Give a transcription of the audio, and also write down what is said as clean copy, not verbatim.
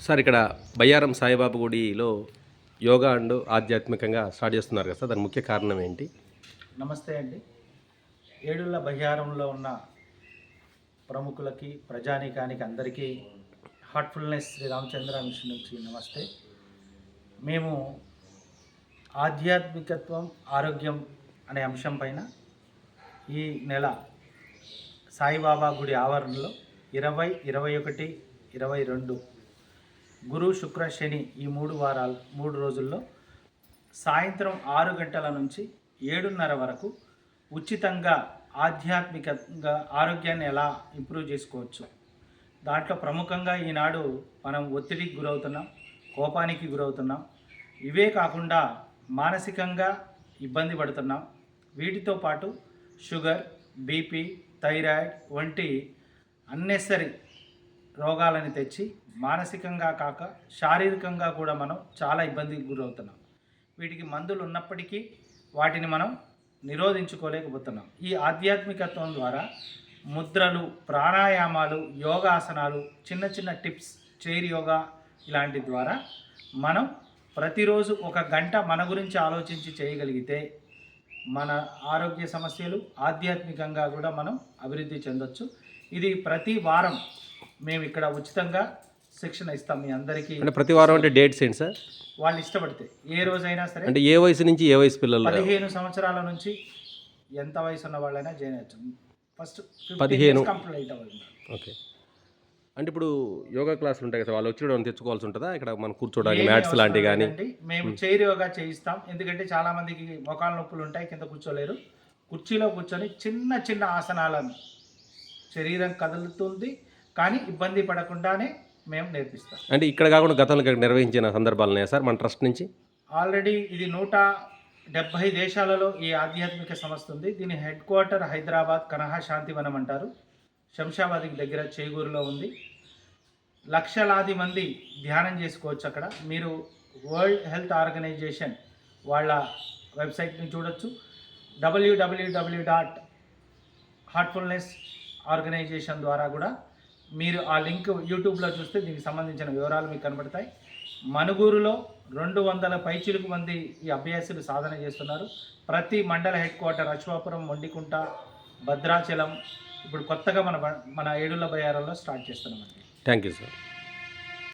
Sir ఇక్కడ బయ్యారం సాయిబాబా గుడిలో yoga and ఆధ్యాత్మికంగా స్టార్ట్ చేస్తున్నారు కదా సార్, దాని ముఖ్య కారణం ఏంటి? నమస్తే అండి. ఏడుళ్ల బయ్యారంలో ఉన్న ప్రముఖులకి, ప్రజానీకానికి అందరికీ హార్ట్ఫుల్నెస్ శ్రీ రామచంద్ర మిషన్ నుంచి నమస్తే. మేము ఆధ్యాత్మికత్వం, ఆరోగ్యం అనే అంశం పైన ఈ నెల సాయిబాబా గుడి ఆవరణలో 20, 21, 22 గురు, శుక్ర, శని ఈ 3 రోజుల్లో సాయంత్రం 6 గంటల నుంచి 7:30 వరకు ఉచితంగా ఆధ్యాత్మికంగా ఆరోగ్యాన్ని ఎలా ఇంప్రూవ్ చేసుకోవచ్చు. దాంట్లో ప్రముఖంగా ఈనాడు మనం ఒత్తిడికి గురవుతున్నాం, కోపానికి గురవుతున్నాం. ఇవే కాకుండా మానసికంగా ఇబ్బంది పడుతున్నాం. వీటితో పాటు షుగర్, బీపీ, థైరాయిడ్ వంటి అన్నెసరీ రోగాలని తెచ్చి మానసికంగా కాక శారీరకంగా కూడా మనం చాలా ఇబ్బందికి గురవుతున్నాం. వీటికి మందులు ఉన్నప్పటికీ వాటిని మనం నిరోధించుకోలేకపోతున్నాం. ఈ ఆధ్యాత్మికత్వం ద్వారా ముద్రలు, ప్రాణాయామాలు, యోగాసనాలు, చిన్న చిన్న టిప్స్, చైర్ యోగా ఇలాంటి ద్వారా మనం ప్రతిరోజు 1 గంట మన గురించి ఆలోచించి చేయగలిగితే మన ఆరోగ్య సమస్యలు ఆధ్యాత్మికంగా కూడా మనం అభివృద్ధి చెందొచ్చు. ఇది ప్రతి వారం మేము ఇక్కడ ఉచితంగా శిక్షణ ఇస్తాం మీ అందరికీ. అంటే ప్రతి వారం అంటే డేట్స్ ఏంటి సార్? వాళ్ళు ఇష్టపడితే ఏ రోజైనా సరే. అంటే ఏ వయసు నుంచి ఏ వయసు పిల్లలు? 15 సంవత్సరాల నుంచి ఎంత వయసు ఉన్న వాళ్ళైనా జాయిన్ అవ్వచ్చు. ఫస్ట్ 15 కంప్లీట్ అవ్వాలి. ఓకే. అంటే ఇప్పుడు యోగా క్లాసులు ఉంటాయి కదా, వాళ్ళు వచ్చి కూడా తెచ్చుకోవాల్సి ఉంటుందా ఇక్కడ మనం కూర్చోడానికి మ్యాట్స్ లాంటివి కానీ? మేము చైర్ యోగా చేయిస్తాం. ఎందుకంటే చాలా మందికి మోకాళ్ళ నొప్పులు ఉంటాయి, కింద కూర్చోలేరు. కుర్చీలో కూర్చొని చిన్న చిన్న ఆసనాలను, శరీరం కదులుతుంది కానీ ఇబ్బంది పడకుండానే మేము నేర్పిస్తాం. అంటే ఇక్కడ కాకుండా గతంలో నిర్వహించిన సందర్భాలు ఉన్నాయా సార్ మన ట్రస్ట్ నుంచి? ఆల్రెడీ ఇది 170 దేశాలలో ఈ ఆధ్యాత్మిక సంస్థ ఉంది. దీని హెడ్ క్వార్టర్ హైదరాబాద్ కనహా శాంతివనం అంటారు. శంషాబాద్కి దగ్గర చేగూరులో ఉంది. లక్షలాది మంది ధ్యానం చేసుకోవచ్చు అక్కడ. మీరు వరల్డ్ హెల్త్ ఆర్గనైజేషన్ వాళ్ళ వెబ్సైట్ని చూడొచ్చు. www.heartfulnessorganization ద్వారా కూడా మీరు ఆ లింక్ యూట్యూబ్లో చూస్తే దీనికి సంబంధించిన వివరాలు మీకు కనబడతాయి. మనుగూరులో 200 పైచిలుకు మంది ఈ అభ్యాసులు సాధన చేస్తున్నారు. ప్రతి మండల హెడ్ క్వార్టర్ అశ్వాపురం, మొండికుంట, భద్రాచలం ఇప్పుడు కొత్తగా మన ఏడుళ్ల బయ్యారంలో స్టార్ట్ చేస్తున్నామండి. Thank you sir.